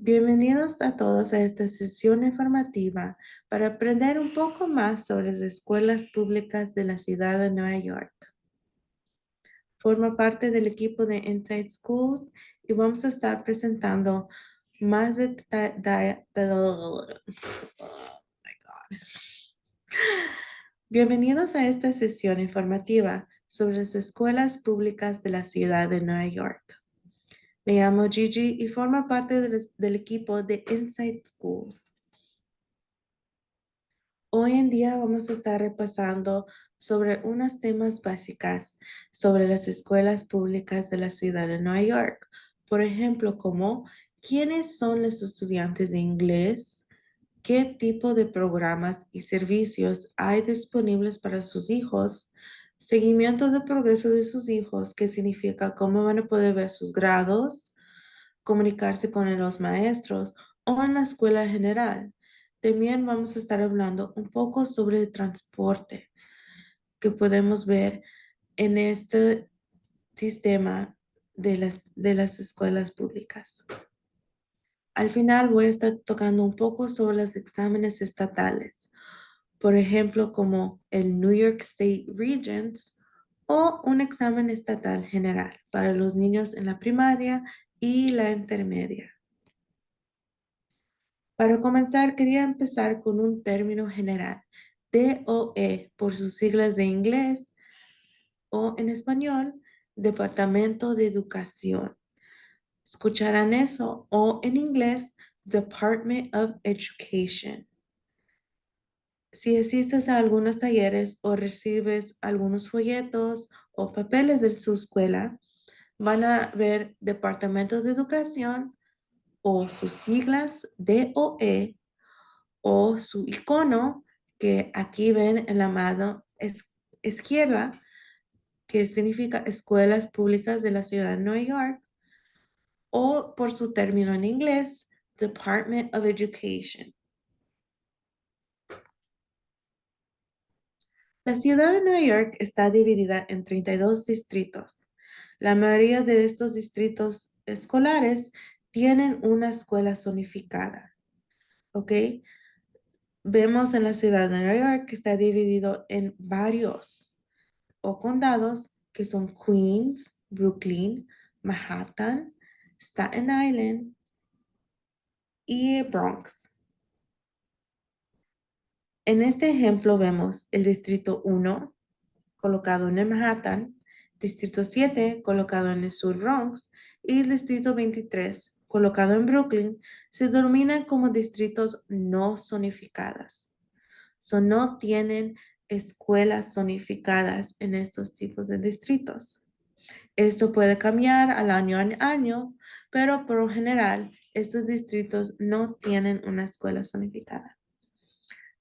Bienvenidos a todos a esta sesión informativa para aprender un poco más sobre las escuelas públicas de la ciudad de Nueva York. Forma parte del equipo de Inside Schools y vamos a estar presentando más Bienvenidos a esta sesión informativa sobre las escuelas públicas de la ciudad de Nueva York. Me llamo Gigi y formo parte del equipo de Inside Schools. Hoy en día vamos a estar repasando sobre unos temas básicas sobre las escuelas públicas de la ciudad de Nueva York. Por ejemplo, como quiénes son los estudiantes de inglés, qué tipo de programas y servicios hay disponibles para sus hijos, seguimiento de progreso de sus hijos, que significa cómo van a poder ver sus grados, comunicarse con los maestros o en la escuela general. También vamos a estar hablando un poco sobre el transporte que podemos ver en este sistema de las escuelas públicas. Al final voy a estar tocando un poco sobre los exámenes estatales, por ejemplo, como el New York State Regents o un examen estatal general para los niños en la primaria y la intermedia. Para comenzar, quería empezar con un término general, DOE, por sus siglas de inglés o en español, Departamento de Educación. Escucharán eso o en inglés, Department of Education. Si asistes a algunos talleres o recibes algunos folletos o papeles de su escuela, van a ver Departamento de Educación o sus siglas DOE o su icono que aquí ven en la mano izquierda, que significa Escuelas Públicas de la Ciudad de Nueva York, o por su término en inglés, Department of Education. La ciudad de Nueva York está dividida en 32 distritos. La mayoría de estos distritos escolares tienen una escuela zonificada. ¿Ok? Vemos en la ciudad de Nueva York que está dividido en varios o condados que son Queens, Brooklyn, Manhattan, Staten Island y Bronx. En este ejemplo vemos el distrito 1 colocado en el Manhattan, distrito 7 colocado en el sur Bronx y el distrito 23 colocado en Brooklyn se denominan como distritos no zonificadas. No tienen escuelas zonificadas en estos tipos de distritos. Esto puede cambiar al año a año, pero por lo general estos distritos no tienen una escuela zonificada.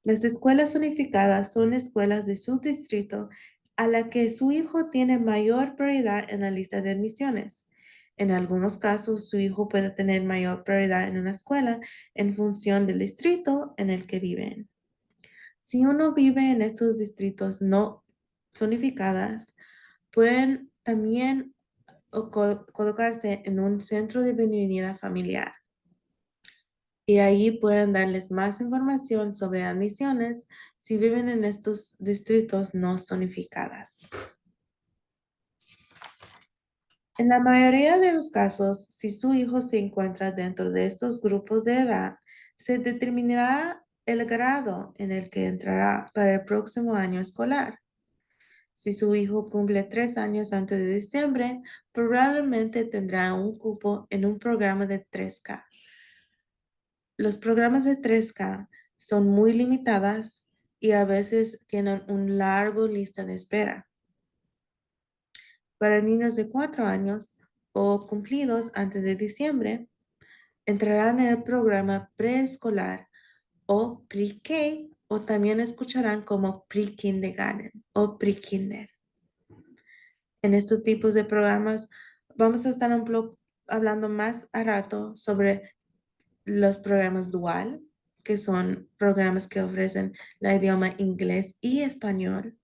Las escuelas zonificadas son escuelas de su distrito a la que su hijo tiene mayor prioridad en la lista de admisiones. En algunos casos, su hijo puede tener mayor prioridad en una escuela en función del distrito en el que viven. Si uno vive en estos distritos no zonificadas, pueden también colocarse en un centro de bienvenida familiar. Y ahí pueden darles más información sobre admisiones si viven en estos distritos no zonificadas. En la mayoría de los casos, si su hijo se encuentra dentro de estos grupos de edad, se determinará el grado en el que entrará para el próximo año escolar. Si su hijo cumple 3 años antes de diciembre, probablemente tendrá un cupo en un programa de 3K. Los programas de 3K son muy limitadas y a veces tienen una larga lista de espera. Para niños de 4 años o cumplidos antes de diciembre, entrarán en el programa preescolar o pre-K o también escucharán como pre-kindergarten o pre-kinder. En estos tipos de programas vamos a estar hablando más a rato sobre los programas dual, que son programas que ofrecen el idioma inglés y español.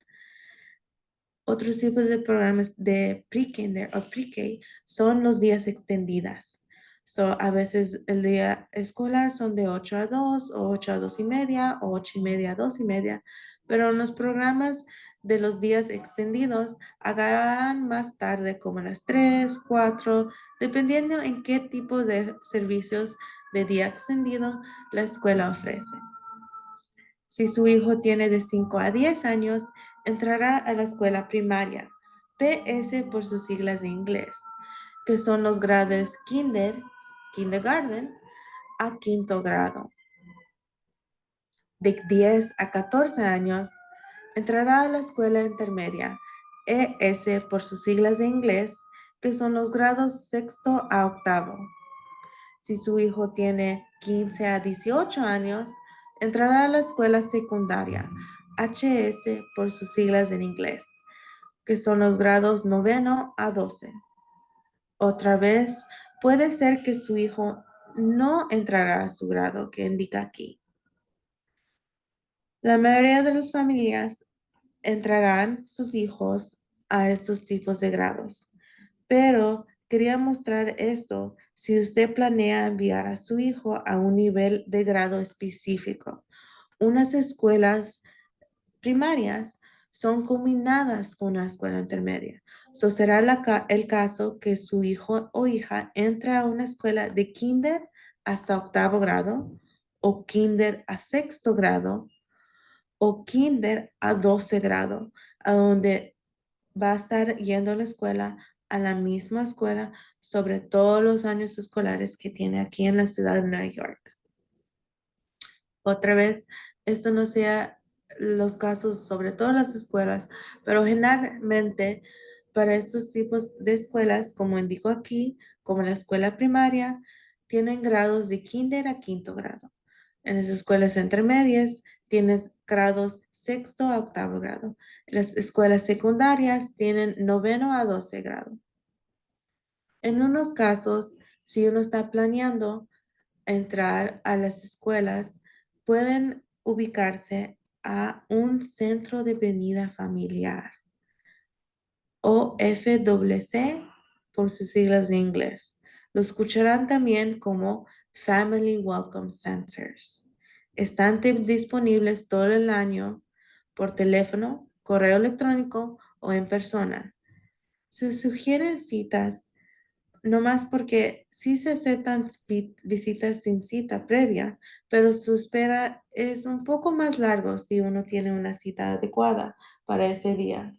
Otros tipos de programas de pre-kinder o pre-K son los días extendidas. A veces el día escolar son de 8 a 2 o 8 a 2 y media o 8 y media a 2 y media, pero en los programas de los días extendidos agarrarán más tarde como a las 3, 4, dependiendo en qué tipo de servicios de día extendido la escuela ofrece. Si su hijo tiene de 5 a 10 años, entrará a la escuela primaria, PS por sus siglas de inglés, que son los grados kindergarten, a quinto grado. De 10 a 14 años, entrará a la escuela intermedia, ES por sus siglas de inglés, que son los grados sexto a octavo. Si su hijo tiene 15 a 18 años, entrará a la escuela secundaria, HS por sus siglas en inglés, que son los grados noveno a 12. Otra vez, puede ser que su hijo no entrará a su grado que indica aquí. La mayoría de las familias entrarán sus hijos a estos tipos de grados, pero quería mostrar esto si usted planea enviar a su hijo a un nivel de grado específico. Unas escuelas primarias son combinadas con una escuela intermedia. Será el caso que su hijo o hija entre a una escuela de kinder hasta octavo grado o kinder a sexto grado o kinder a 12 grado, a donde va a estar yendo a la escuela, a la misma escuela, sobre todos los años escolares que tiene aquí en la ciudad de Nueva York. Otra vez, esto no sea los casos sobre todas las escuelas, pero generalmente para estos tipos de escuelas, como indico aquí, como la escuela primaria, tienen grados de kinder a quinto grado. En las escuelas intermedias tienes grados sexto a octavo grado. Las escuelas secundarias tienen noveno a 12 grado. En unos casos, si uno está planeando entrar a las escuelas, pueden ubicarse a un centro de venida familiar o FWC por sus siglas de inglés. Lo escucharán también como Family Welcome Centers. Están disponibles todo el año por teléfono, correo electrónico o en persona. Se sugieren citas no más porque sí se aceptan visitas sin cita previa, pero su espera es un poco más largo si uno tiene una cita adecuada para ese día.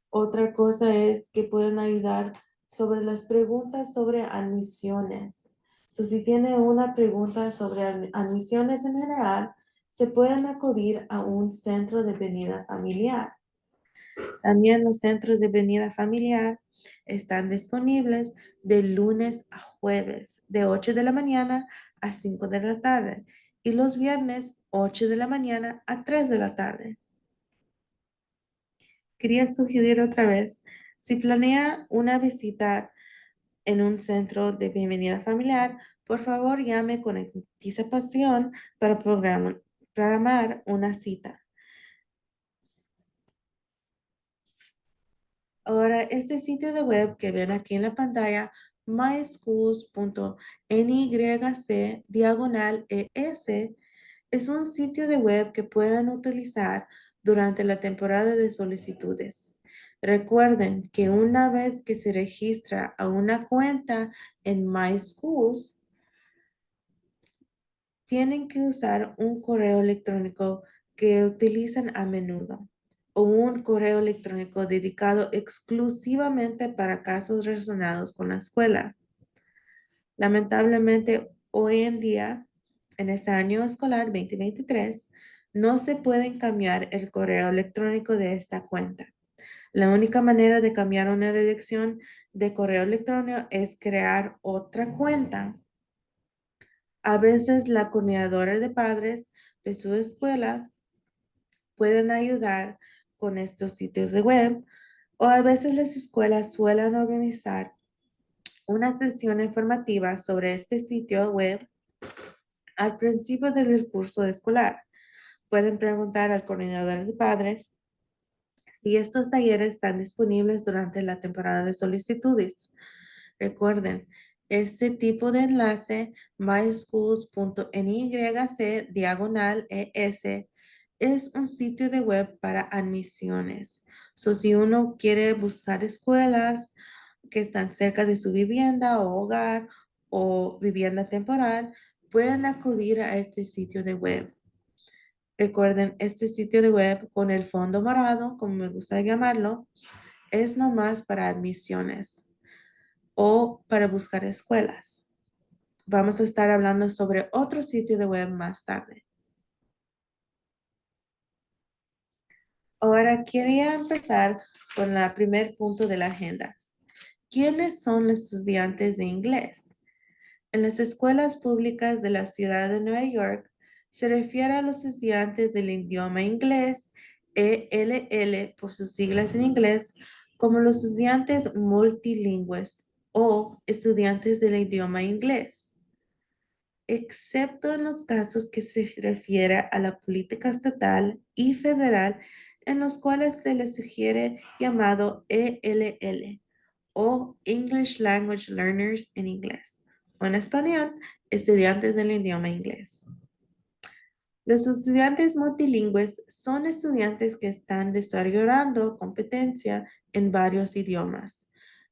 Otra cosa es que pueden ayudar sobre las preguntas sobre admisiones. Si tiene una pregunta sobre admisiones en general, se pueden acudir a un centro de venida familiar. También los centros de venida familiar están disponibles de lunes a jueves, de 8 de la mañana a 5 de la tarde, y los viernes 8 de la mañana a 3 de la tarde. Quería sugerir otra vez, si planea una visita en un centro de bienvenida familiar, por favor llame con anticipación para programar una cita. Ahora, este sitio de web que ven aquí en la pantalla, myschools.nyc/es, es un sitio de web que pueden utilizar durante la temporada de solicitudes. Recuerden que una vez que se registra a una cuenta en MySchools, tienen que usar un correo electrónico que utilizan a menudo o un correo electrónico dedicado exclusivamente para casos relacionados con la escuela. Lamentablemente, hoy en día, en este año escolar 2023, no se pueden cambiar el correo electrónico de esta cuenta. La única manera de cambiar una dirección de correo electrónico es crear otra cuenta. A veces la coordinadora de padres de su escuela pueden ayudar con estos sitios de web, o a veces las escuelas suelen organizar una sesión informativa sobre este sitio web al principio del curso escolar. Pueden preguntar al coordinador de padres si estos talleres están disponibles durante la temporada de solicitudes. Recuerden, Este tipo de enlace, myschools.nyc/ES, es un sitio de web para admisiones. So, si uno quiere buscar escuelas que están cerca de su vivienda o hogar o vivienda temporal, pueden acudir a este sitio de web. Recuerden, este sitio de web con el fondo morado, como me gusta llamarlo, es nomás para admisiones o para buscar escuelas. Vamos a estar hablando sobre otro sitio de web más tarde. Ahora quería empezar con el primer punto de la agenda. ¿Quiénes son los estudiantes de inglés? En las escuelas públicas de la ciudad de Nueva York se refiere a los estudiantes del idioma inglés, ELL por sus siglas en inglés, como los estudiantes multilingües o estudiantes del idioma inglés, excepto en los casos que se refiere a la política estatal y federal en los cuales se les sugiere llamado ELL o English Language Learners en inglés, o en español, estudiantes del idioma inglés. Los estudiantes multilingües son estudiantes que están desarrollando competencia en varios idiomas.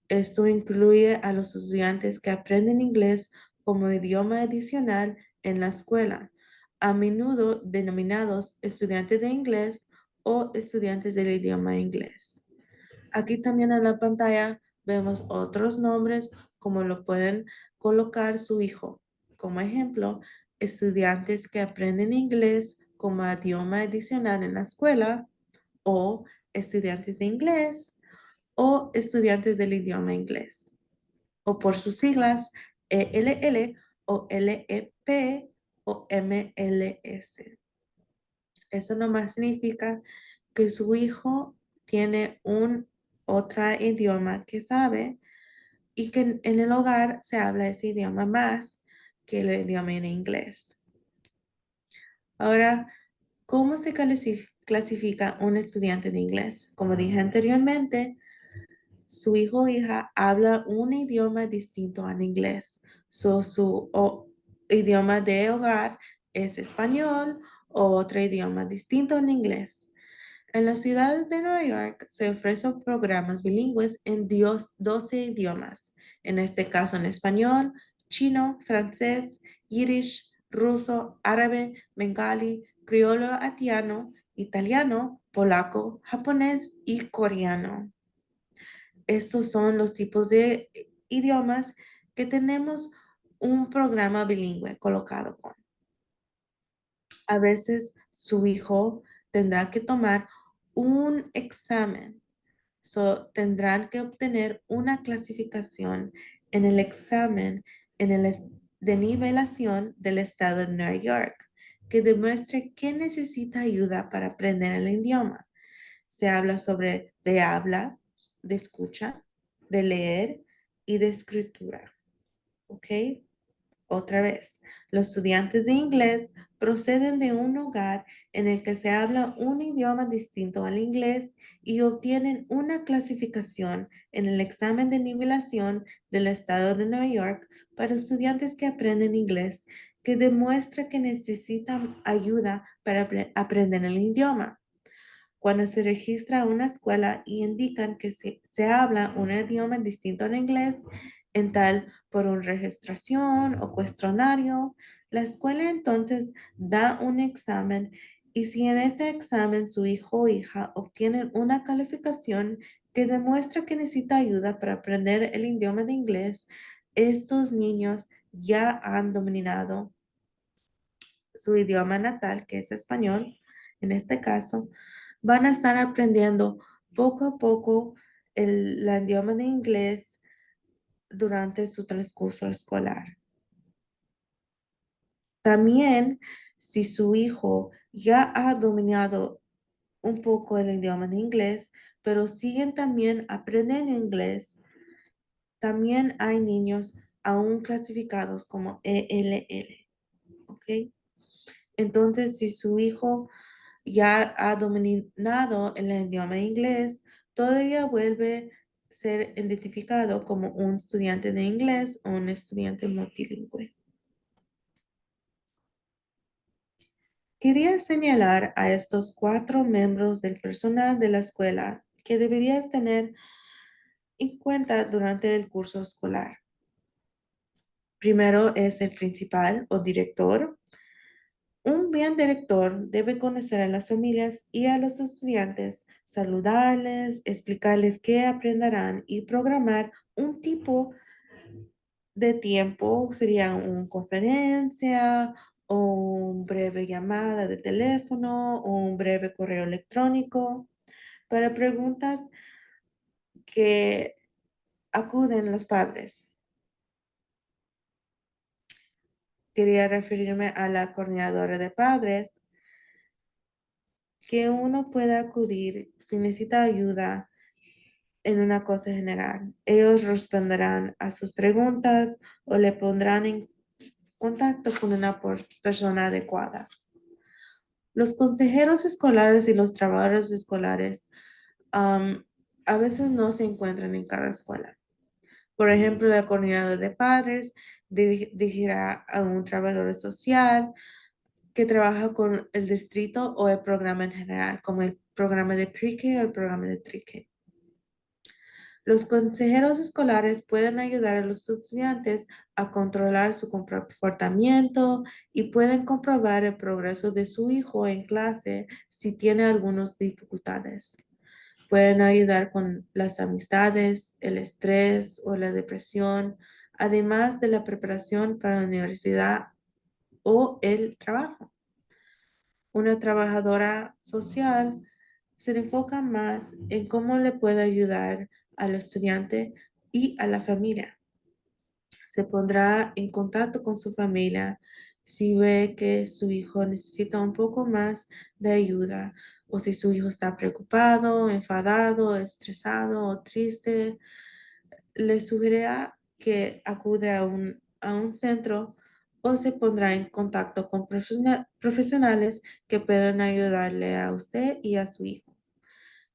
Esto incluye a los estudiantes que aprenden inglés como idioma adicional en la escuela, a menudo denominados estudiantes de inglés o estudiantes del idioma inglés. Aquí también en la pantalla vemos otros nombres como lo pueden colocar su hijo. Como ejemplo, estudiantes que aprenden inglés como idioma adicional en la escuela o estudiantes de inglés o estudiantes del idioma inglés o por sus siglas ELL o LEP o MLS. Eso nomás significa que su hijo tiene un otro idioma que sabe y que en el hogar se habla ese idioma más que el idioma en inglés. Ahora, ¿cómo se clasifica un estudiante de inglés? Como dije anteriormente, su hijo o hija habla un idioma distinto al inglés. Su idioma de hogar es español o otro idioma distinto al inglés. En la ciudad de Nueva York se ofrecen programas bilingües en 12 idiomas, en este caso en español, chino, francés, yiddish, ruso, árabe, bengali, criollo haitiano, italiano, polaco, japonés y coreano. Estos son los tipos de idiomas que tenemos un programa bilingüe colocado con. A veces su hijo tendrá que tomar un examen. So, tendrán que obtener una clasificación en el examen de nivelación del estado de Nueva York que demuestre que necesita ayuda para aprender el idioma. Se habla sobre de habla, de escucha, de leer y de escritura. ¿Ok? Otra vez, los estudiantes de inglés proceden de un hogar en el que se habla un idioma distinto al inglés y obtienen una clasificación en el examen de nivelación del estado de Nueva York para estudiantes que aprenden inglés que demuestra que necesitan ayuda para aprender el idioma. Cuando se registra una escuela y indican que se habla un idioma distinto al inglés, en tal por una registración o cuestionario, la escuela entonces da un examen y si en ese examen su hijo o hija obtienen una calificación que demuestra que necesita ayuda para aprender el idioma de inglés, estos niños ya han dominado su idioma natal, que es español, en este caso, van a estar aprendiendo poco a poco el idioma de inglés durante su transcurso escolar. También, si su hijo ya ha dominado un poco el idioma de inglés, pero siguen también aprendiendo inglés, también hay niños aún clasificados como ELL, ¿ok? Entonces, si su hijo ya ha dominado el idioma inglés, todavía vuelve ser identificado como un estudiante de inglés o un estudiante multilingüe. Quería señalar a estos 4 miembros del personal de la escuela que deberías tener en cuenta durante el curso escolar. Primero es el principal o director. Un buen director debe conocer a las familias y a los estudiantes, saludarles, explicarles qué aprenderán y programar un tipo de tiempo, sería una conferencia o una breve llamada de teléfono o un breve correo electrónico para preguntas que acuden los padres. Quería referirme a la coordinadora de padres, que uno puede acudir si necesita ayuda en una cosa general. Ellos responderán a sus preguntas o le pondrán en contacto con una persona adecuada. Los consejeros escolares y los trabajadores escolares a veces no se encuentran en cada escuela. Por ejemplo, la coordinadora de padres dirigirá a un trabajador social que trabaja con el distrito o el programa en general, como el programa de pre-K o el programa de tri-K. Los consejeros escolares pueden ayudar a los estudiantes a controlar su comportamiento y pueden comprobar el progreso de su hijo en clase si tiene algunas dificultades. Pueden ayudar con las amistades, el estrés o la depresión, además de la preparación para la universidad o el trabajo. Una trabajadora social se enfoca más en cómo le puede ayudar al estudiante y a la familia. Se pondrá en contacto con su familia si ve que su hijo necesita un poco más de ayuda o si su hijo está preocupado, enfadado, estresado o triste. Le sugerirá que acude a un centro o se pondrá en contacto con profesionales que puedan ayudarle a usted y a su hijo.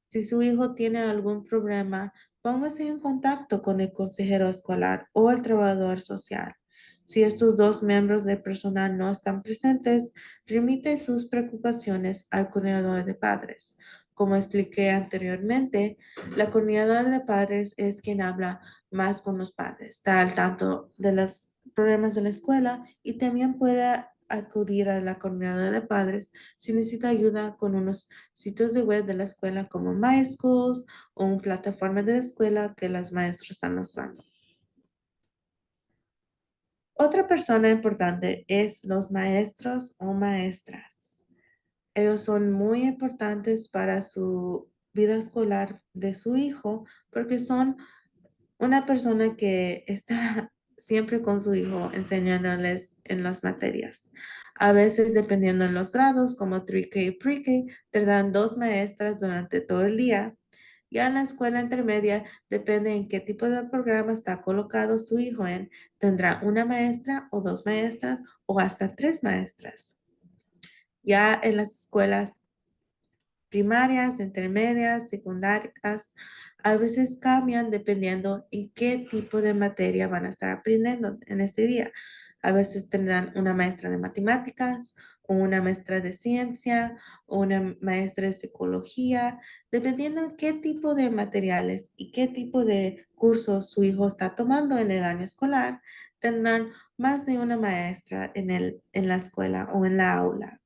Si su hijo tiene algún problema, póngase en contacto con el consejero escolar o el trabajador social. Si estos 2 miembros del personal no están presentes, remite sus preocupaciones al coordinador de padres. Como expliqué anteriormente, la coordinadora de padres es quien habla más con los padres, está al tanto de los problemas de la escuela y también puede acudir a la coordinadora de padres si necesita ayuda con unos sitios de web de la escuela como MySchools o una plataforma de la escuela que los maestros están usando. Otra persona importante es los maestros o maestras. Ellos son muy importantes para su vida escolar de su hijo porque son una persona que está siempre con su hijo enseñándoles en las materias. A veces, dependiendo en los grados, como 3K y Pre-K, te dan 2 maestras durante todo el día. Ya en la escuela intermedia, depende en qué tipo de programa está colocado su hijo en, tendrá una maestra o 2 maestras o hasta 3 maestras. Ya en las escuelas primarias, intermedias, secundarias, a veces cambian dependiendo en qué tipo de materia van a estar aprendiendo en este día. A veces tendrán una maestra de matemáticas o una maestra de ciencia o una maestra de psicología, dependiendo en qué tipo de materiales y qué tipo de cursos su hijo está tomando en el año escolar, tendrán más de una maestra en la escuela o en la aula.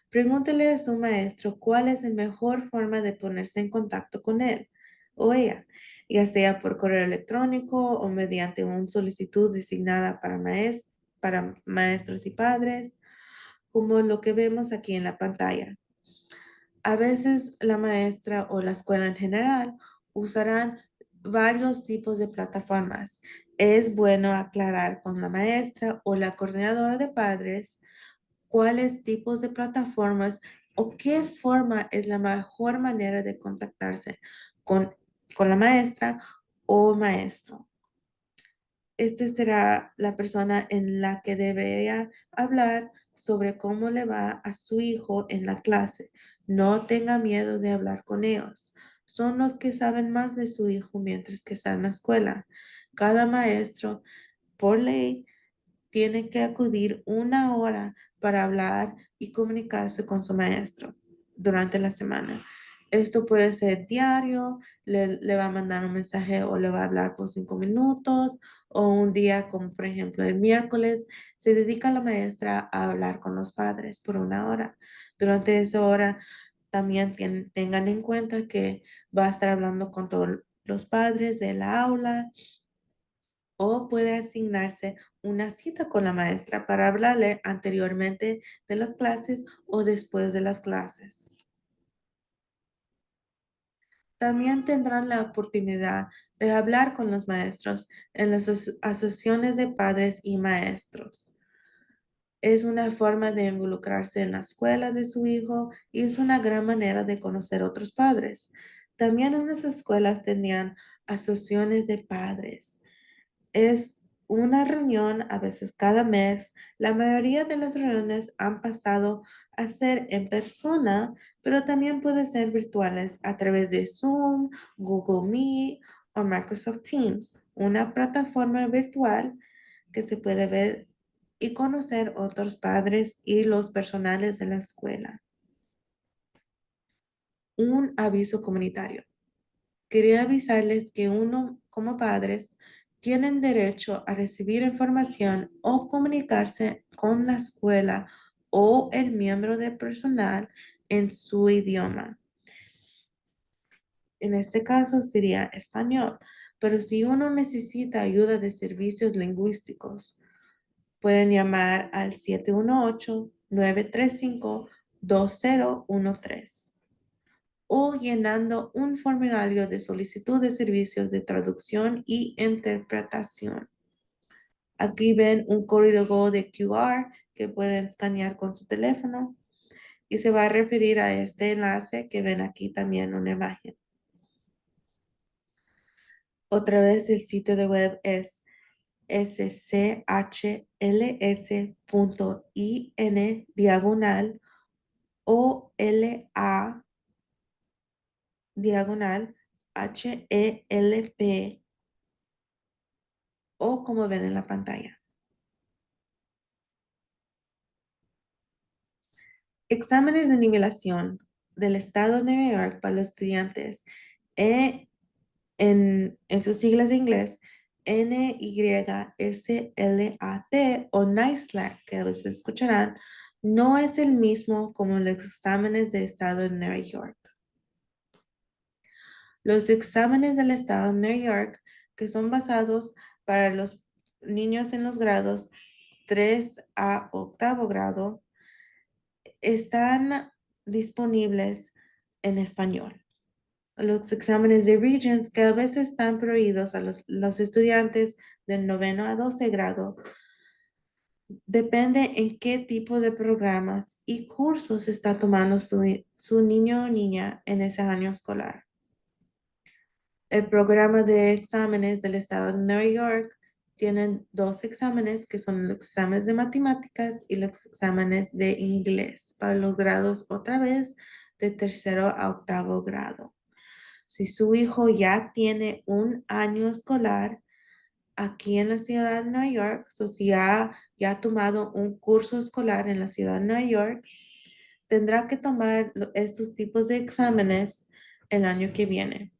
Pregúntele a su maestro cuál es la mejor forma de ponerse en contacto con él o ella, ya sea por correo electrónico o mediante una solicitud designada para maestros y padres, como lo que vemos aquí en la pantalla. A veces la maestra o la escuela en general usarán varios tipos de plataformas. Es bueno aclarar con la maestra o la coordinadora de padres cuáles tipos de plataformas o qué forma es la mejor manera de contactarse con, con la maestra o maestro. Esta será la persona en la que debería hablar sobre cómo le va a su hijo en la clase. No tenga miedo de hablar con ellos. son los que saben más de su hijo mientras que está en la escuela. Cada maestro, por ley, tiene que acudir 1 hora para hablar y comunicarse con su maestro durante la semana. Esto puede ser diario, le va a mandar un mensaje o le va a hablar por 5 minutos, o un día como por ejemplo el miércoles, se dedica la maestra a hablar con los padres por 1 hora. Durante esa hora también tengan en cuenta que va a estar hablando con todos los padres de la aula, o puede asignarse una cita con la maestra para hablarle anteriormente de las clases o después de las clases. También tendrán la oportunidad de hablar con los maestros en las asociaciones de padres y maestros. Es una forma de involucrarse en la escuela de su hijo y es una gran manera de conocer otros padres. También en las escuelas tenían asociaciones de padres. Es una reunión a veces cada mes. La mayoría de las reuniones han pasado a ser en persona, pero también pueden ser virtuales a través de Zoom, Google Meet o Microsoft Teams, una plataforma virtual que se puede ver y conocer otros padres y los personales de la escuela. Un aviso comunitario. Quería avisarles que uno, como padres, tienen derecho a recibir información o comunicarse con la escuela o el miembro de personal en su idioma. En este caso sería español, pero si uno necesita ayuda de servicios lingüísticos, pueden llamar al 718-935-2013 o llenando un formulario de solicitud de servicios de traducción y interpretación. Aquí ven un código de QR que pueden escanear con su teléfono y se va a referir a este enlace que ven aquí también una imagen. Otra vez el sitio de web es schla.ola/HELP o como ven en la pantalla. Exámenes de nivelación del estado de Nueva York para los estudiantes en sus siglas de inglés NYSLAT o NYSLAT, que a veces escucharán, no es el mismo como los exámenes de estado de Nueva York. Los exámenes del estado de Nueva York, que son basados para los niños en los grados 3 a octavo grado, están disponibles en español. Los exámenes de Regents que a veces están prohibidos a los estudiantes del noveno a 12 grado, depende en qué tipo de programas y cursos está tomando su niño o niña en ese año escolar. El programa de exámenes del estado de Nueva York tienen 2 exámenes que son los exámenes de matemáticas y los exámenes de inglés para los grados otra vez de tercero a octavo grado. Si su hijo ya tiene un año escolar aquí en la ciudad de Nueva York, o si ya ha tomado un curso escolar en la ciudad de Nueva York, tendrá que tomar estos tipos de exámenes el año que viene.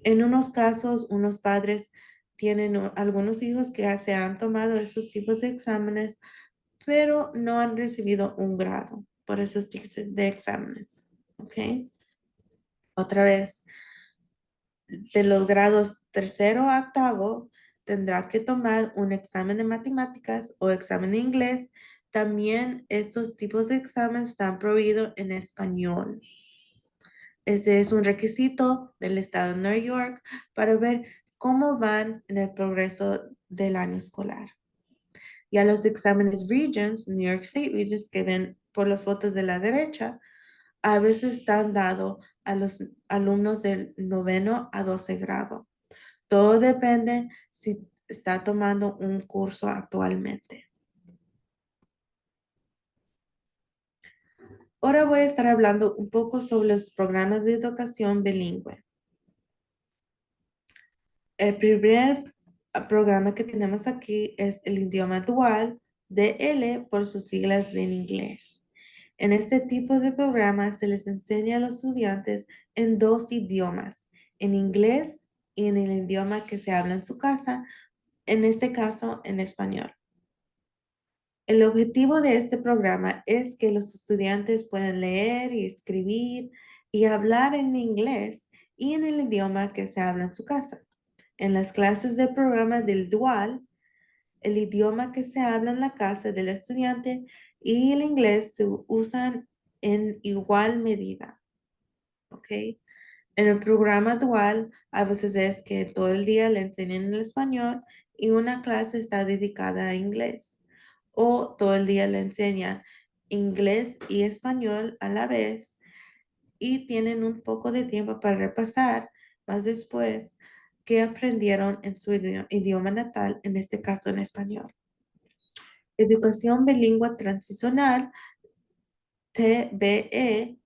En unos casos, unos padres tienen algunos hijos que ya se han tomado esos tipos de exámenes, pero no han recibido un grado por esos tipos de exámenes. ¿Ok? Otra vez, de los grados tercero a octavo, tendrá que tomar un examen de matemáticas o examen de inglés. También estos tipos de exámenes están prohibidos en español. Ese es un requisito del estado de Nueva York para ver cómo van en el progreso del año escolar. Y a los exámenes Regents, New York State Regents, que ven por las fotos de la derecha, a veces están dados a los alumnos del noveno a 12 grado. Todo depende si está tomando un curso actualmente. Ahora voy a estar hablando un poco sobre los programas de educación bilingüe. El primer programa que tenemos aquí es el idioma dual, DL por sus siglas en inglés. En este tipo de programa se les enseña a los estudiantes en dos idiomas, en inglés y en el idioma que se habla en su casa, en este caso en español. El objetivo de este programa es que los estudiantes puedan leer y escribir y hablar en inglés y en el idioma que se habla en su casa. En las clases del programa del Dual, el idioma que se habla en la casa del estudiante y el inglés se usan en igual medida, ¿ok? En el programa Dual, a veces es que todo el día le enseñan el español y una clase está dedicada a inglés. O todo el día le enseñan inglés y español a la vez y tienen un poco de tiempo para repasar más después que aprendieron en su idioma natal, en este caso en español. Educación bilingüe transicional, TBE,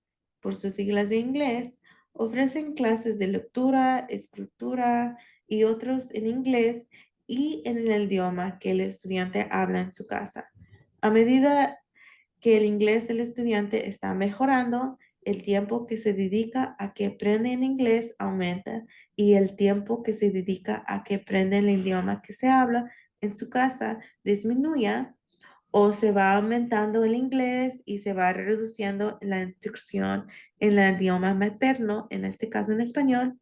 por sus siglas de inglés, ofrecen clases de lectura, escritura y otros en inglés y en el idioma que el estudiante habla en su casa. A medida que el inglés del estudiante está mejorando, el tiempo que se dedica a que aprende en inglés aumenta y el tiempo que se dedica a que aprende el idioma que se habla en su casa disminuye o se va aumentando el inglés y se va reduciendo la instrucción en el idioma materno, en este caso en español.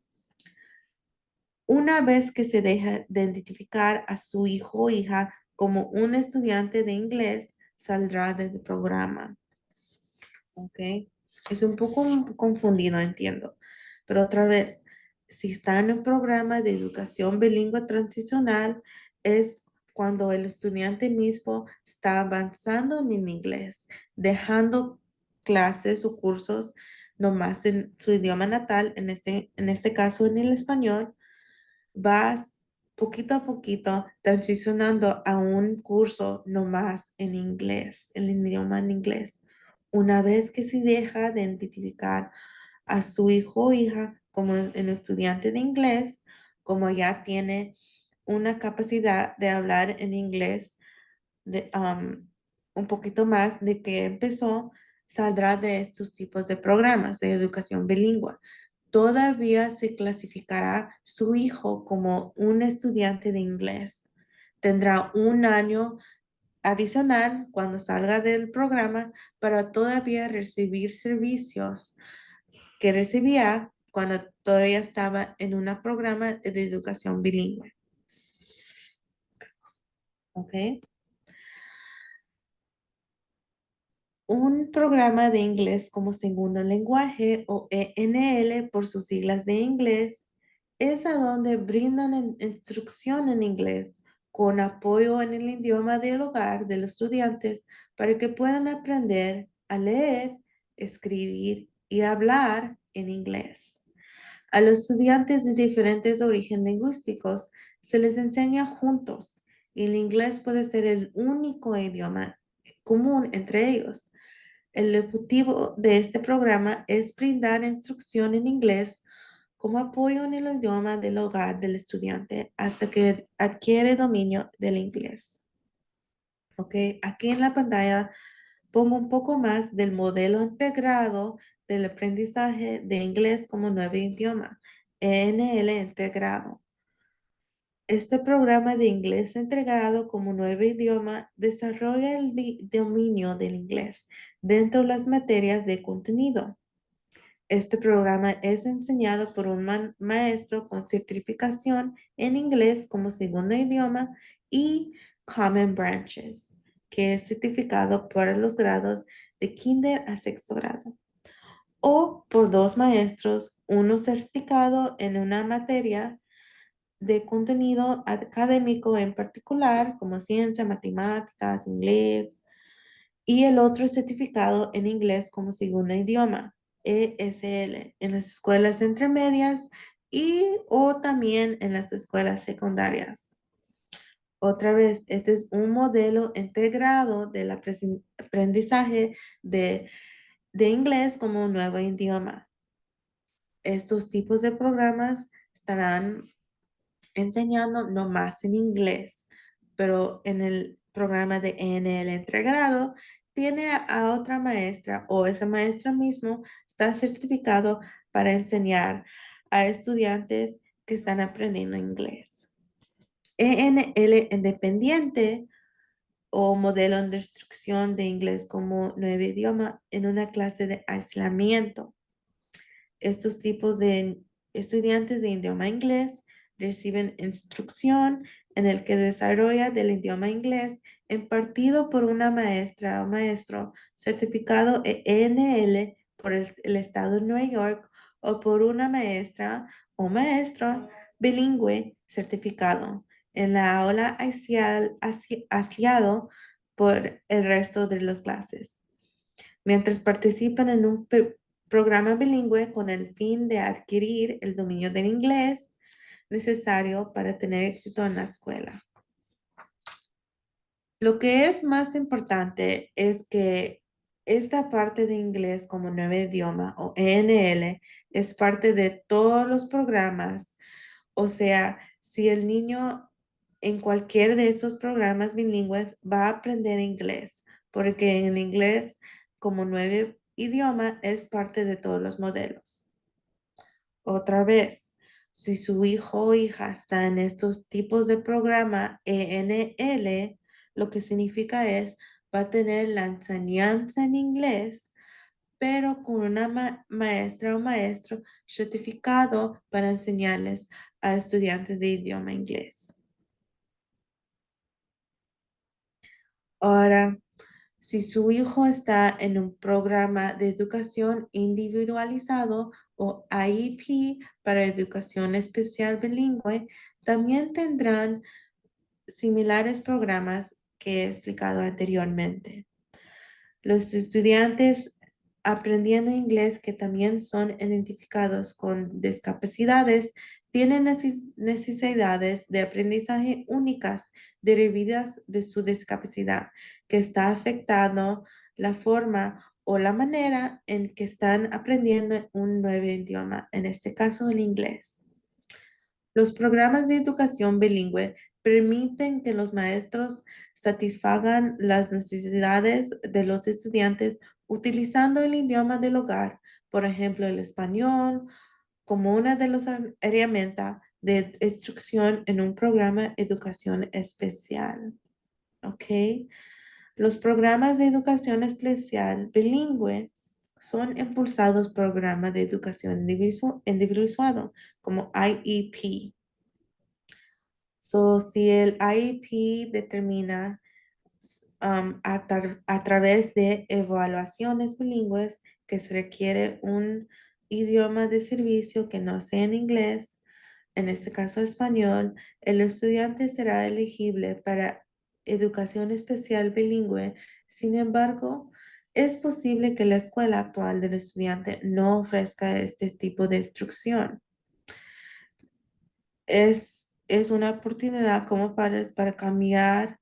Una vez que se deja de identificar a su hijo o hija como un estudiante de inglés, saldrá del programa. ¿Ok? Es un poco confundido, entiendo. Pero otra vez, si está en un programa de educación bilingüe transicional, es cuando el estudiante mismo está avanzando en el inglés, dejando clases o cursos nomás en su idioma natal, en este caso en el español, vas poquito a poquito transicionando a un curso nomás en inglés, el idioma en inglés. Una vez que se deja de identificar a su hijo o hija como el estudiante de inglés, como ya tiene una capacidad de hablar en inglés de, un poquito más de que empezó, saldrá de estos tipos de programas de educación bilingüe. Todavía se clasificará su hijo como un estudiante de inglés. Tendrá un año adicional cuando salga del programa para todavía recibir servicios que recibía cuando todavía estaba en un programa de educación bilingüe. ¿Ok? Un programa de inglés como segundo lenguaje o ENL por sus siglas de inglés es a donde brindan instrucción en inglés con apoyo en el idioma del hogar de los estudiantes para que puedan aprender a leer, escribir y hablar en inglés. A los estudiantes de diferentes orígenes lingüísticos se les enseña juntos y el inglés puede ser el único idioma común entre ellos. El objetivo de este programa es brindar instrucción en inglés como apoyo en el idioma del hogar del estudiante hasta que adquiere dominio del inglés. ¿Ok? Aquí en la pantalla pongo un poco más del modelo integrado del aprendizaje de inglés como nuevo idioma, ENL integrado. Este programa de inglés integrado como nuevo idioma desarrolla el dominio del inglés dentro de las materias de contenido. Este programa es enseñado por un maestro con certificación en inglés como segundo idioma y Common Branches, que es certificado para los grados de kinder a sexto grado, o por dos maestros, uno certificado en una materia de contenido académico en particular, como ciencia, matemáticas, inglés, y el otro certificado en inglés como segundo idioma, ESL, en las escuelas intermedias y o también en las escuelas secundarias. Otra vez, este es un modelo integrado del aprendizaje de inglés como un nuevo idioma. Estos tipos de programas estarán enseñando no más en inglés, pero en el programa de ENL integrado tiene a otra maestra o esa maestra mismo está certificado para enseñar a estudiantes que están aprendiendo inglés. ENL independiente o modelo de instrucción de inglés como nuevo idioma en una clase de aislamiento. Estos tipos de estudiantes de idioma inglés reciben instrucción en el que desarrolla del idioma inglés impartido por una maestra o maestro certificado ENL por el estado de Nueva York o por una maestra o maestro bilingüe certificado en la aula aislado por el resto de las clases mientras participan en un programa bilingüe con el fin de adquirir el dominio del inglés necesario para tener éxito en la escuela. Lo que es más importante es que esta parte de inglés como nuevo idioma o ENL es parte de todos los programas. O sea, si el niño en cualquier de estos programas bilingües va a aprender inglés, porque en inglés como nuevo idioma es parte de todos los modelos. Otra vez, si su hijo o hija está en estos tipos de programa ENL, lo que significa es va a tener la enseñanza en inglés, pero con una maestra o maestro certificado para enseñarles a estudiantes de idioma inglés. Ahora, si su hijo está en un programa de educación individualizado o IEP para educación especial bilingüe, también tendrán similares programas que he explicado anteriormente. Los estudiantes aprendiendo inglés que también son identificados con discapacidades tienen necesidades de aprendizaje únicas derivadas de su discapacidad, que está afectando la forma o la manera en que están aprendiendo un nuevo idioma, en este caso el inglés. Los programas de educación bilingüe permiten que los maestros satisfagan las necesidades de los estudiantes utilizando el idioma del hogar, por ejemplo, el español, como una de las herramientas de instrucción en un programa de educación especial. ¿Ok? Los programas de educación especial bilingüe son impulsados por programas de educación individualizado como IEP. So, si el IEP determina a través de evaluaciones bilingües que se requiere un idioma de servicio que no sea en inglés, en este caso español, el estudiante será elegible para educación especial bilingüe. Sin embargo, es posible que la escuela actual del estudiante no ofrezca este tipo de instrucción. Es una oportunidad como padres para cambiar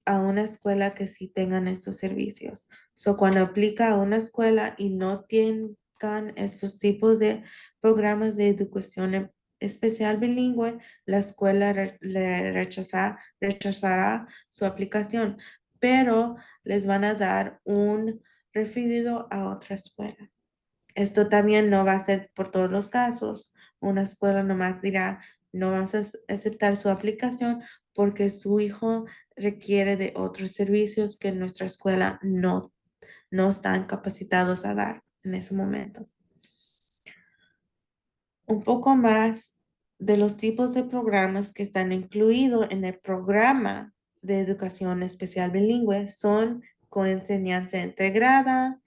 a una escuela que sí tengan estos servicios. So, cuando aplica a una escuela y no tengan estos tipos de programas de educación especial bilingüe, la escuela rechazará su aplicación, pero les van a dar un referido a otra escuela. Esto también no va a ser por todos los casos. Una escuela nomás dirá, no vamos a aceptar su aplicación porque su hijo requiere de otros servicios que nuestra escuela no están capacitados a dar en ese momento. Un poco más de los tipos de programas que están incluidos en el programa de educación especial bilingüe son coenseñanza integrada,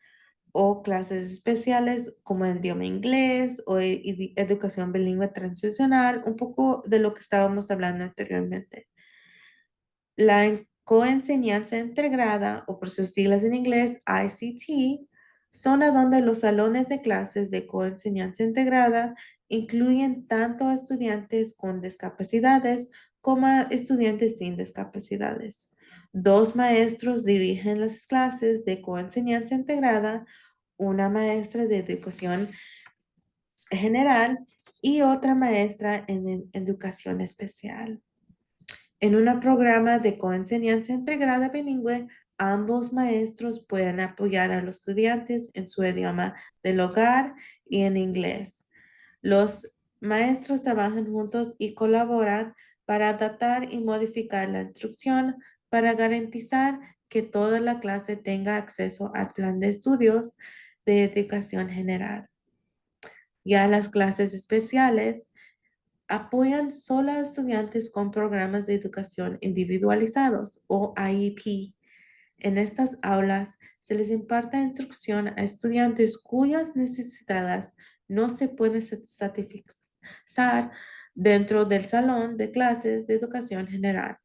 o clases especiales como el idioma inglés o educación bilingüe transicional, un poco de lo que estábamos hablando anteriormente. La coenseñanza integrada, o por sus siglas en inglés, ICT, son a donde los salones de clases de coenseñanza integrada incluyen tanto a estudiantes con discapacidades como a estudiantes sin discapacidades. Dos maestros dirigen las clases de coenseñanza integrada, una maestra de educación general y otra maestra en educación especial. En un programa de coenseñanza integrada bilingüe, ambos maestros pueden apoyar a los estudiantes en su idioma del hogar y en inglés. Los maestros trabajan juntos y colaboran para adaptar y modificar la instrucción para garantizar que toda la clase tenga acceso al plan de estudios de educación general. Ya las clases especiales apoyan solo a estudiantes con programas de educación individualizados o IEP. En estas aulas se les imparte instrucción a estudiantes cuyas necesidades no se pueden satisfacer dentro del salón de clases de educación general.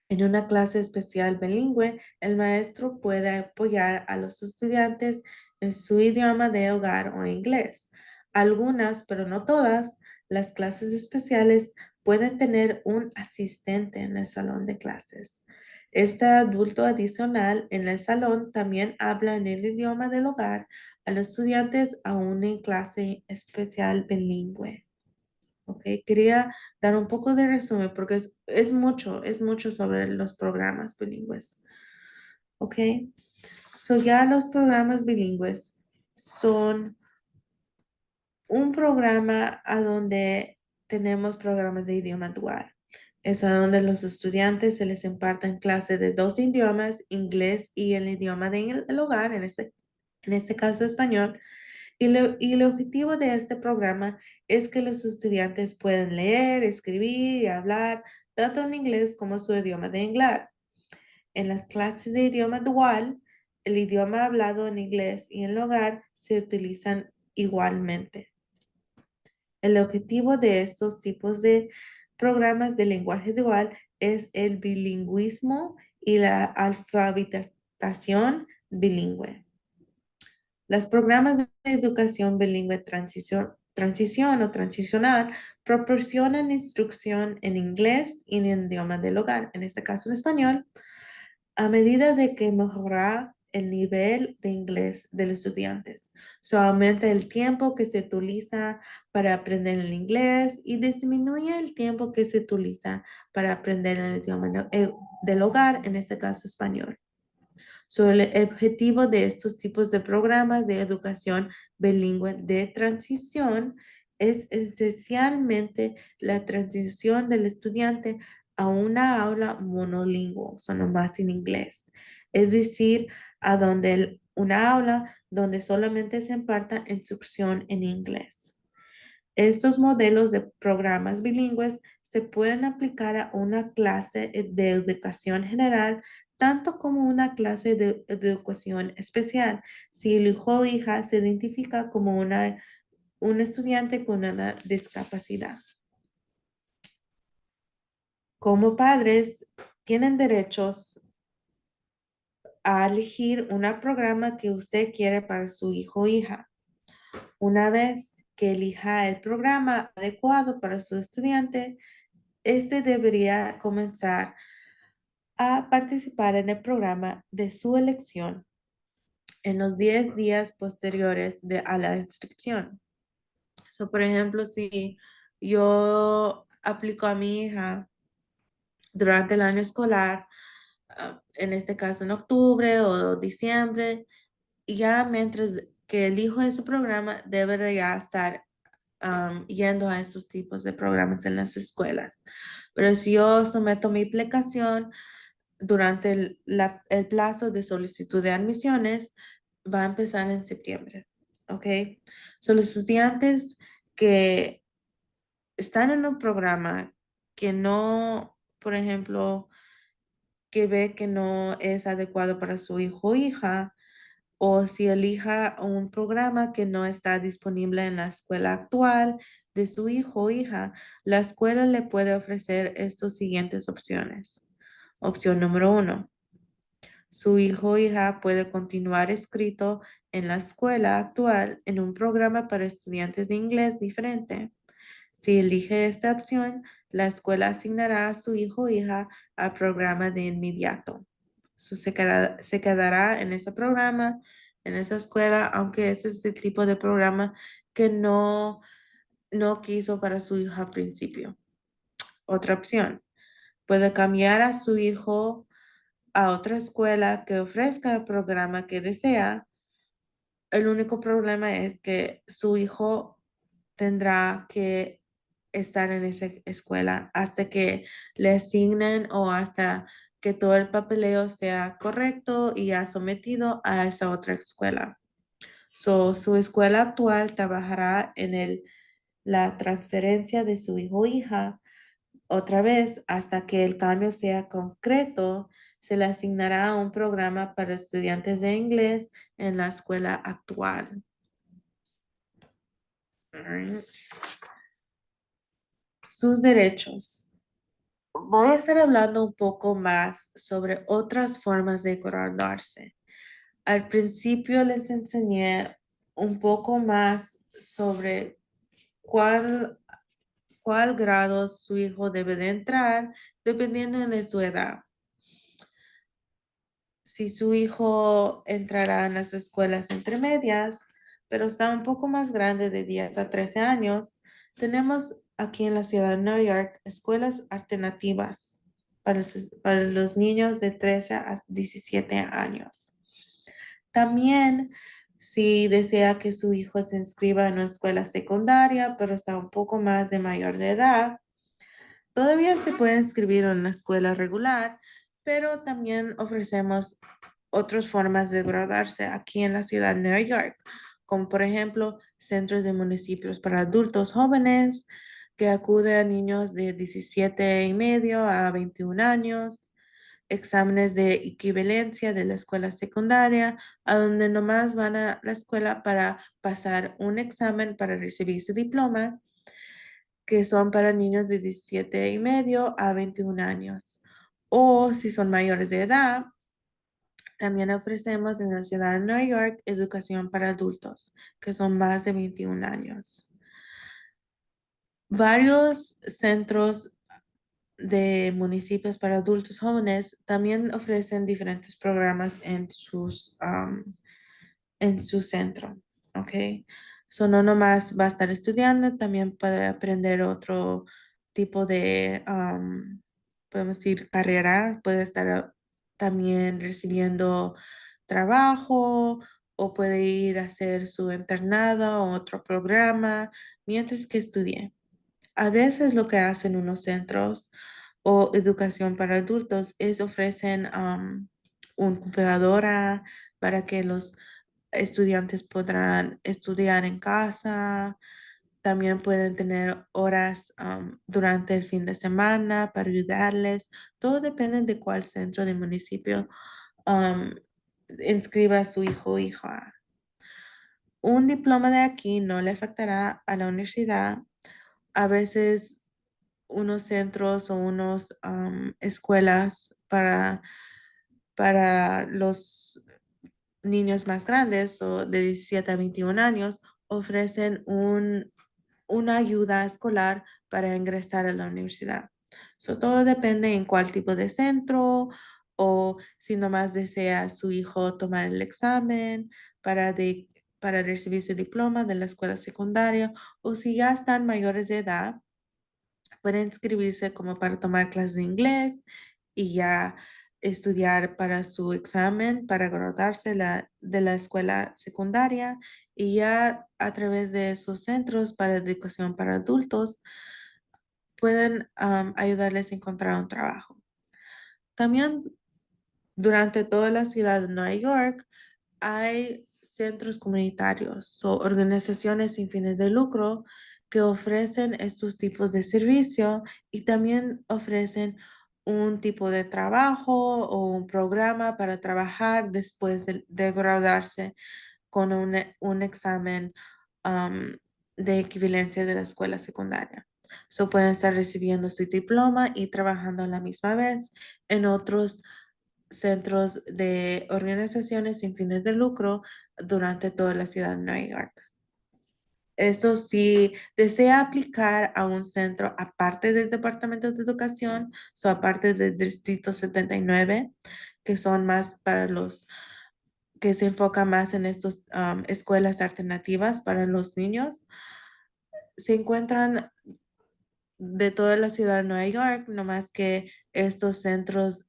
En una clase especial bilingüe, el maestro puede apoyar a los estudiantes en su idioma de hogar o inglés. Algunas, pero no todas, las clases especiales pueden tener un asistente en el salón de clases. Este adulto adicional en el salón también habla en el idioma del hogar a los estudiantes aún en clase especial bilingüe. Ok, quería dar un poco de resumen porque es mucho sobre los programas bilingües. Ok, so ya los programas bilingües son un programa a donde tenemos programas de idioma dual. Es a donde los estudiantes se les imparten clases de dos idiomas, inglés y el idioma del hogar, en este caso español. Y el objetivo de este programa es que los estudiantes puedan leer, escribir y hablar tanto en inglés como su idioma de inglés. En las clases de idioma dual, el idioma hablado en inglés y en el hogar se utilizan igualmente. El objetivo de estos tipos de programas de lenguaje dual es el bilingüismo y la alfabetización bilingüe. Los programas de educación bilingüe transición o transicional proporcionan instrucción en inglés y en el idioma del hogar, en este caso en español, a medida de que mejora el nivel de inglés de los estudiantes. Aumenta el tiempo que se utiliza para aprender el inglés y disminuye el tiempo que se utiliza para aprender el idioma del hogar, en este caso español. El objetivo de estos tipos de programas de educación bilingüe de transición es esencialmente la transición del estudiante a una aula monolingüe, son nomás en inglés. Es decir, una aula donde solamente se imparta instrucción en inglés. Estos modelos de programas bilingües se pueden aplicar a una clase de educación general, tanto como una clase de educación especial, si el hijo o hija se identifica como un estudiante con una discapacidad. Como padres, tienen derechos a elegir un programa que usted quiere para su hijo o hija. Una vez que elija el programa adecuado para su estudiante, este debería comenzar a participar en el programa de su elección en los 10 días posteriores a la inscripción. Por ejemplo, si yo aplico a mi hija durante el año escolar, en este caso en octubre o diciembre, y ya mientras que elijo ese programa, debería estar yendo a esos tipos de programas en las escuelas. Pero si yo someto mi aplicación durante el plazo de solicitud de admisiones, va a empezar en septiembre, ¿ok? Los estudiantes que están en un programa que no, por ejemplo, que ve que no es adecuado para su hijo o hija, o si elija un programa que no está disponible en la escuela actual de su hijo o hija, la escuela le puede ofrecer estas siguientes opciones. Opción número 1. Su hijo o hija puede continuar escrito en la escuela actual en un programa para estudiantes de inglés diferente. Si elige esta opción, la escuela asignará a su hijo o hija al programa de inmediato. Se quedará en ese programa, en esa escuela, aunque ese es el tipo de programa que no no quiso para su hijo al principio. Otra opción, puede cambiar a su hijo a otra escuela que ofrezca el programa que desea. El único problema es que su hijo tendrá que estar en esa escuela hasta que le asignen o hasta que todo el papeleo sea correcto y ha sometido a esa otra escuela. Su escuela actual trabajará en la transferencia de su hijo o hija otra vez hasta que el cambio sea concreto. Se le asignará un programa para estudiantes de inglés en la escuela actual. Alright. Sus derechos. Voy a estar hablando un poco más sobre otras formas de graduarse. Al principio les enseñé un poco más sobre cuál, cuál grado su hijo debe de entrar dependiendo de su edad. Si su hijo entrará en las escuelas intermedias, pero está un poco más grande de 10 a 13 años, tenemos aquí en la ciudad de Nueva York escuelas alternativas para los niños de 13 a 17 años. También, si desea que su hijo se inscriba en una escuela secundaria, pero está un poco más de mayor de edad, todavía se puede inscribir en una escuela regular, pero también ofrecemos otras formas de graduarse aquí en la ciudad de Nueva York, como por ejemplo centros de municipios para adultos jóvenes que acuden a niños de 17 y medio a 21 años, exámenes de equivalencia de la escuela secundaria, a donde nomás van a la escuela para pasar un examen para recibir su diploma, que son para niños de 17 y medio a 21 años. O si son mayores de edad, también ofrecemos en la ciudad de Nueva York educación para adultos, que son más de 21 años. Varios centros de municipios para adultos jóvenes también ofrecen diferentes programas en su centro, ¿ok? So, no nomás va a estar estudiando, también puede aprender otro tipo de, podemos decir, carrera, puede estar también recibiendo trabajo o puede ir a hacer su internado o otro programa mientras que estudie. A veces lo que hacen unos centros o educación para adultos es ofrecen una computadora para que los estudiantes podrán estudiar en casa. También pueden tener horas durante el fin de semana para ayudarles. Todo depende de cuál centro del municipio um, inscriba a su hijo o hija. Un diploma de aquí no le afectará a la universidad. A veces unos centros o unos escuelas para los niños más grandes o de 17 a 21 años ofrecen una ayuda escolar para ingresar a la universidad. So, todo depende en cuál tipo de centro o si nomás desea su hijo tomar el examen para recibir su diploma de la escuela secundaria o si ya están mayores de edad, pueden inscribirse como para tomar clases de inglés y ya estudiar para su examen, para graduarse de la escuela secundaria y ya a través de esos centros para educación para adultos pueden ayudarles a encontrar un trabajo. También durante toda la ciudad de Nueva York hay centros comunitarios o organizaciones sin fines de lucro que ofrecen estos tipos de servicio y también ofrecen un tipo de trabajo o un programa para trabajar después de graduarse con un examen um, de equivalencia de la escuela secundaria. So pueden estar recibiendo su diploma y trabajando a la misma vez en otros centros de organizaciones sin fines de lucro durante toda la ciudad de Nueva York. Esto si desea aplicar a un centro aparte del Departamento de Educación, o aparte del Distrito 79, que son más para los que se enfoca más en estas escuelas alternativas para los niños. se encuentran de toda la ciudad de Nueva York, no más que estos centros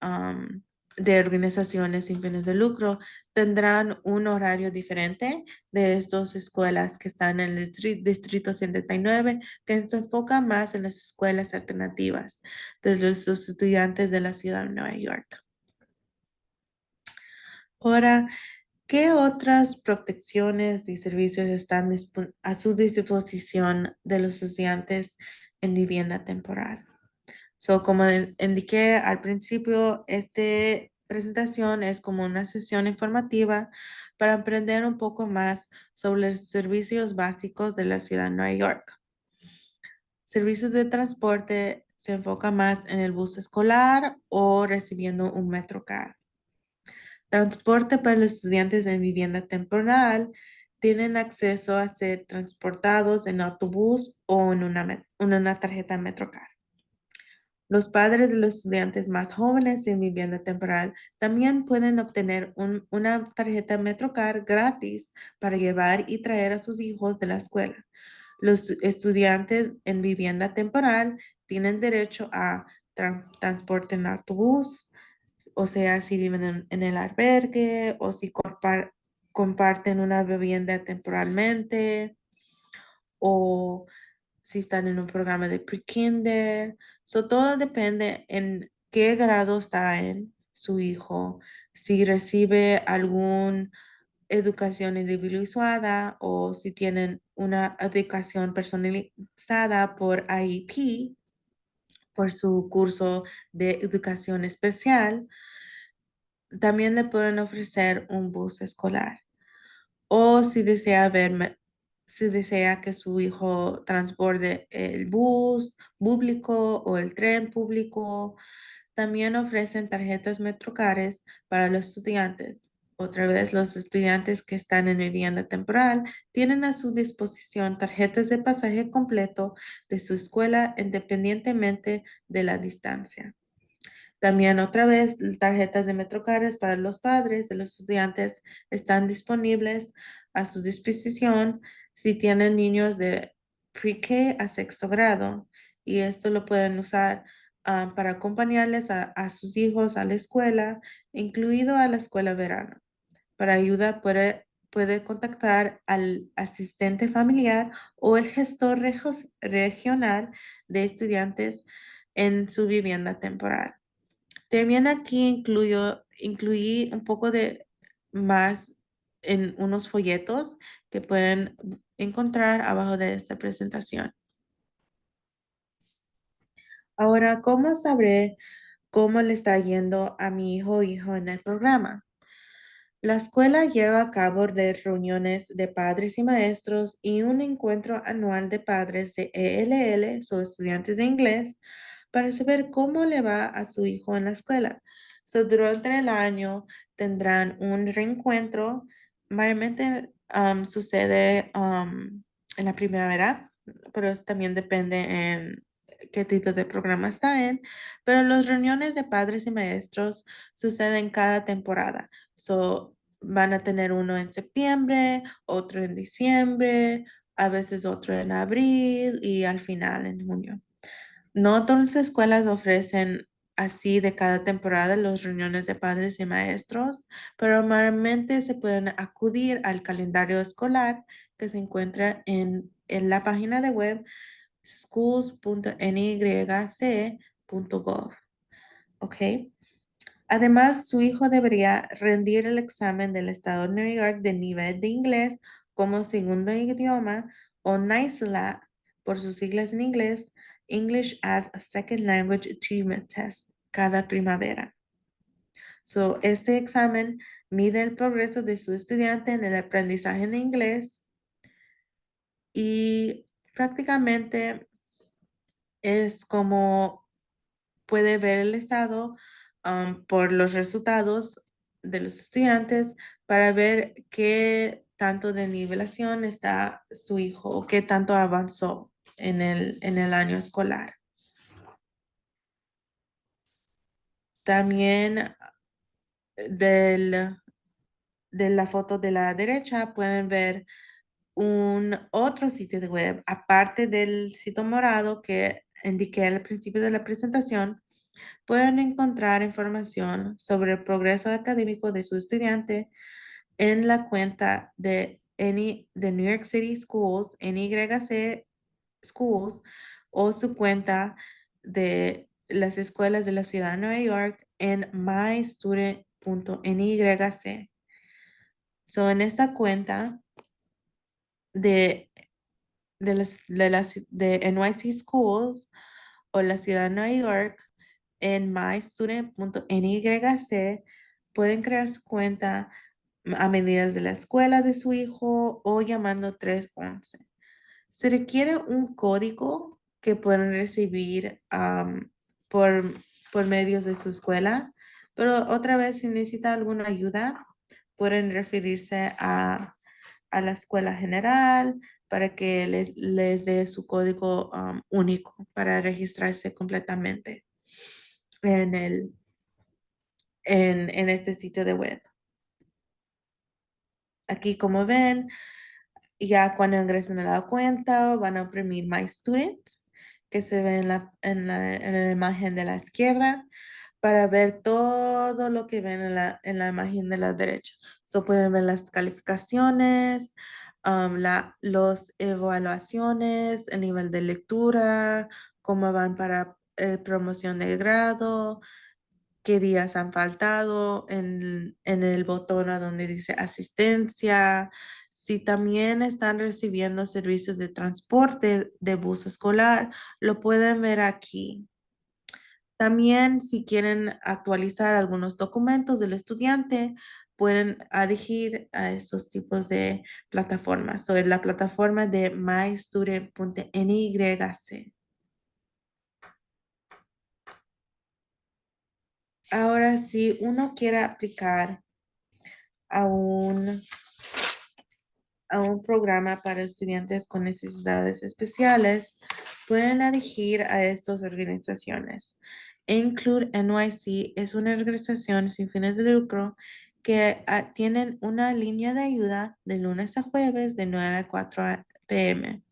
de organizaciones sin fines de lucro tendrán un horario diferente de estas escuelas que están en el Distrito 79, que se enfoca más en las escuelas alternativas de los estudiantes de la ciudad de Nueva York. Ahora, ¿qué otras protecciones y servicios están a su disposición de los estudiantes en vivienda temporal? So, como indiqué al principio, esta presentación es como una sesión informativa para aprender un poco más sobre los servicios básicos de la ciudad de Nueva York. Servicios de transporte se enfoca más en el bus escolar o recibiendo un Metrocar. Transporte para los estudiantes en vivienda temporal tienen acceso a ser transportados en autobús o en una tarjeta Metrocar. Los padres de los estudiantes más jóvenes en vivienda temporal también pueden obtener una tarjeta Metrocar gratis para llevar y traer a sus hijos de la escuela. Los estudiantes en vivienda temporal tienen derecho a transporte en autobús, o sea, si viven en el albergue o si comparten una vivienda temporalmente o si están en un programa de pre-kinder. So, todo depende en qué grado está en su hijo, si recibe alguna educación individualizada o si tienen una educación personalizada por IEP, por su curso de educación especial. También le pueden ofrecer un bus escolar. O si desea que su hijo transborde el bus público o el tren público, también ofrecen tarjetas Metrocares para los estudiantes. Otra vez, los estudiantes que están en vivienda temporal tienen a su disposición tarjetas de pasaje completo de su escuela independientemente de la distancia. También otra vez, tarjetas de Metrocards para los padres de los estudiantes están disponibles a su disposición si tienen niños de pre-K a sexto grado y esto lo pueden usar para acompañarles a sus hijos a la escuela, incluido a la escuela verano. Para ayuda puede contactar al asistente familiar o el gestor regional de estudiantes en su vivienda temporal. También aquí incluí un poco de más en unos folletos que pueden encontrar abajo de esta presentación. Ahora, ¿cómo sabré cómo le está yendo a mi hijo o hijo en el programa? La escuela lleva a cabo de reuniones de padres y maestros y un encuentro anual de padres de ELL, o estudiantes de inglés, para saber cómo le va a su hijo en la escuela. So, durante el año tendrán un reencuentro. Mayormente sucede en la primavera, pero eso también depende en qué tipo de programa está en. Pero las reuniones de padres y maestros suceden cada temporada. So, van a tener uno en septiembre, otro en diciembre, a veces otro en abril y al final en junio. No todas las escuelas ofrecen así de cada temporada las reuniones de padres y maestros, pero normalmente se pueden acudir al calendario escolar que se encuentra en la página de web schools.nyc.gov. ¿Ok? Además, su hijo debería rendir el examen del estado de Nueva York de nivel de inglés como segundo idioma o NISLA por sus siglas en inglés, English as a Second Language Achievement Test, cada primavera. So, este examen mide el progreso de su estudiante en el aprendizaje de inglés y prácticamente es como puede ver el estado por los resultados de los estudiantes para ver qué tanto de nivelación está su hijo o qué tanto avanzó en el año escolar. También del, de la foto de la derecha pueden ver un otro sitio de web, aparte del sitio morado que indiqué al principio de la presentación. Pueden encontrar información sobre el progreso académico de su estudiante en la cuenta de New York City Schools, NYC Schools, o su cuenta de las escuelas de la ciudad de Nueva York en mystudent.nyc. So, en esta cuenta de, de NYC Schools o la ciudad de Nueva York, en mystudent.nyc pueden crear su cuenta a medidas de la escuela de su hijo o llamando 311. Se requiere un código que pueden recibir por, por medios de su escuela, pero otra vez si necesita alguna ayuda, pueden referirse a la escuela general para que les dé su código único para registrarse completamente en en este sitio de web. Aquí, como ven, ya cuando ingresen a la cuenta, van a oprimir My Students, que se ve en la imagen de la izquierda, para ver todo lo que ven en la imagen de la derecha. So, pueden ver las calificaciones, los evaluaciones, el nivel de lectura, cómo van para promoción de grado, qué días han faltado en el botón a donde dice asistencia, si también están recibiendo servicios de transporte de bus escolar, lo pueden ver aquí. También si quieren actualizar algunos documentos del estudiante, pueden dirigir a estos tipos de plataformas. So, es la plataforma de mystudent.nyc. Ahora, si uno quiere aplicar a a un programa para estudiantes con necesidades especiales, pueden dirigir a estas organizaciones. Include NYC es una organización sin fines de lucro que tienen una línea de ayuda de lunes a jueves de 9 a 4 p.m.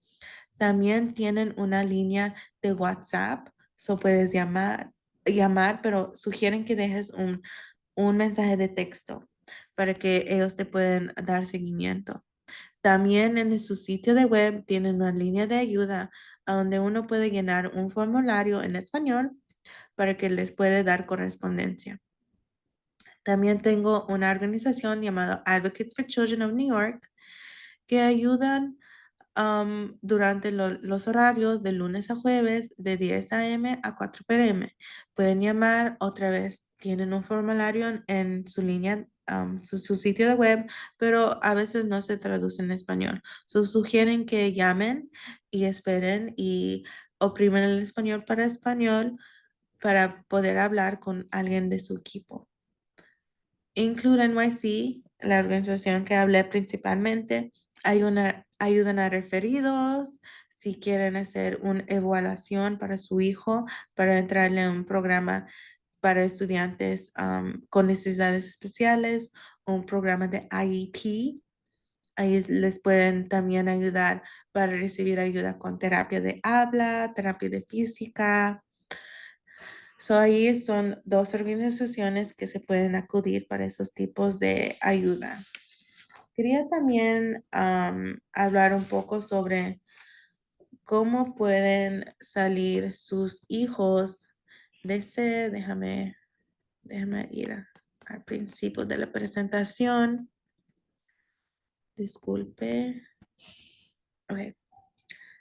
También tienen una línea de WhatsApp, so puedes llamar, pero sugieren que dejes un mensaje de texto para que ellos te puedan dar seguimiento. También en su sitio de web tienen una línea de ayuda a donde uno puede llenar un formulario en español para que les puede dar correspondencia. También tengo una organización llamada Advocates for Children of New York que ayudan durante los horarios de lunes a jueves de 10 a.m. a 4 p.m. Pueden llamar otra vez, tienen un formulario en su línea, su sitio de web, pero a veces no se traduce en español. Sugieren que llamen y esperen y oprimen el español para poder hablar con alguien de su equipo. Include NYC, la organización que hablé principalmente, ayudan a referidos si quieren hacer una evaluación para su hijo, para entrarle en un programa para estudiantes con necesidades especiales, o un programa de IEP. Ahí les pueden también ayudar para recibir ayuda con terapia de habla, terapia de física. So, ahí son dos organizaciones que se pueden acudir para esos tipos de ayuda. Quería también hablar un poco sobre cómo pueden salir sus hijos de ese, déjame ir al principio de la presentación. Disculpe. Ok.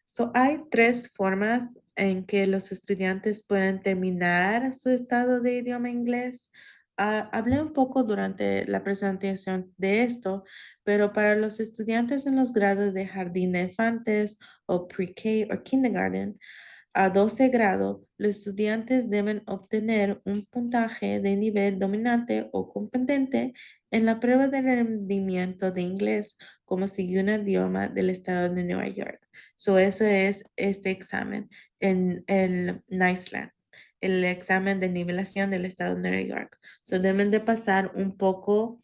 So, hay tres formas en que los estudiantes pueden terminar su estado de idioma inglés. Hablé un poco durante la presentación de esto, pero para los estudiantes en los grados de jardín de infantes o pre-K o kindergarten, a 12 grado, los estudiantes deben obtener un puntaje de nivel dominante o competente en la prueba de rendimiento de inglés como segundo idioma del estado de Nueva York. So, ese es este examen en el NISLAM, el examen de nivelación del estado de Nueva York. So, deben de pasar un poco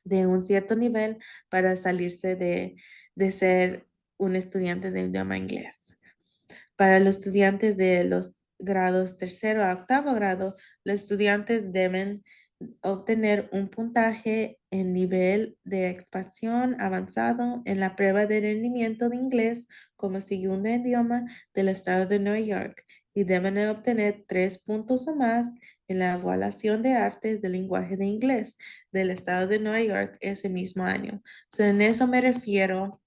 de un cierto nivel para salirse de ser un estudiante del idioma inglés. Para los estudiantes de los grados tercero a octavo grado, los estudiantes deben obtener un puntaje en nivel de expansión avanzado en la prueba de rendimiento de inglés como segundo idioma del estado de Nueva York y deben obtener 3 puntos o más en la evaluación de artes del lenguaje de inglés del estado de Nueva York ese mismo año. So, en eso me refiero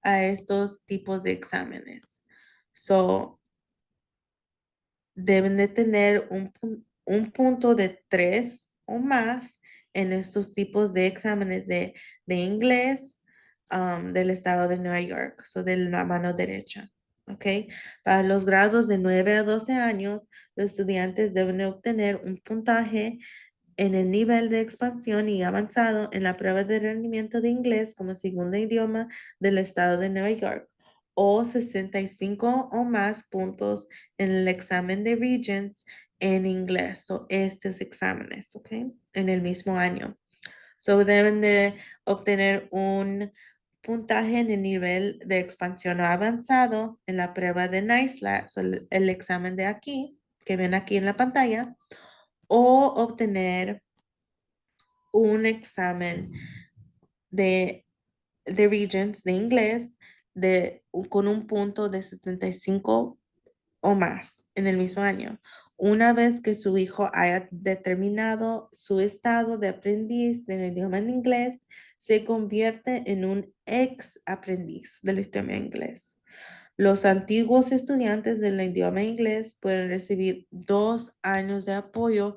a estos tipos de exámenes. So, deben de tener un punto de 3 o más en estos tipos de exámenes de inglés del estado de Nueva York, so de la mano derecha. ¿Ok? Para los grados de 9 a 12 años, los estudiantes deben de obtener un puntaje en el nivel de expansión y avanzado en la prueba de rendimiento de inglés como segundo idioma del estado de Nueva York o 65 o más puntos en el examen de Regents en inglés o estos exámenes, ¿ok? En el mismo año. So deben de obtener un puntaje en el nivel de expansión avanzado en la prueba de NISLAT, so el examen de aquí, que ven aquí en la pantalla, o obtener un examen de, de Regents de inglés con un punto de 75 o más en el mismo año. Una vez que su hijo haya determinado su estado de aprendiz del idioma en inglés, se convierte en un ex aprendiz del idioma inglés. Los antiguos estudiantes del idioma inglés pueden recibir 2 años de apoyo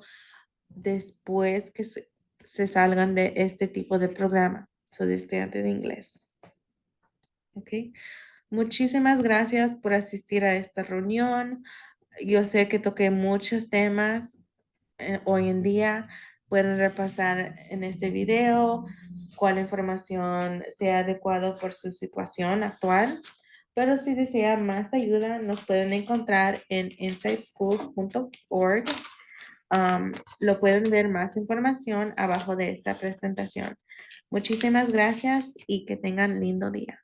después que se salgan de este tipo de programa, de estudiante de inglés. ¿Ok? Muchísimas gracias por asistir a esta reunión. Yo sé que toqué muchos temas hoy en día. Pueden repasar en este video cuál información sea adecuada por su situación actual. Pero si desean más ayuda, nos pueden encontrar en insightschools.org. Lo pueden ver más información abajo de esta presentación. Muchísimas gracias y que tengan lindo día.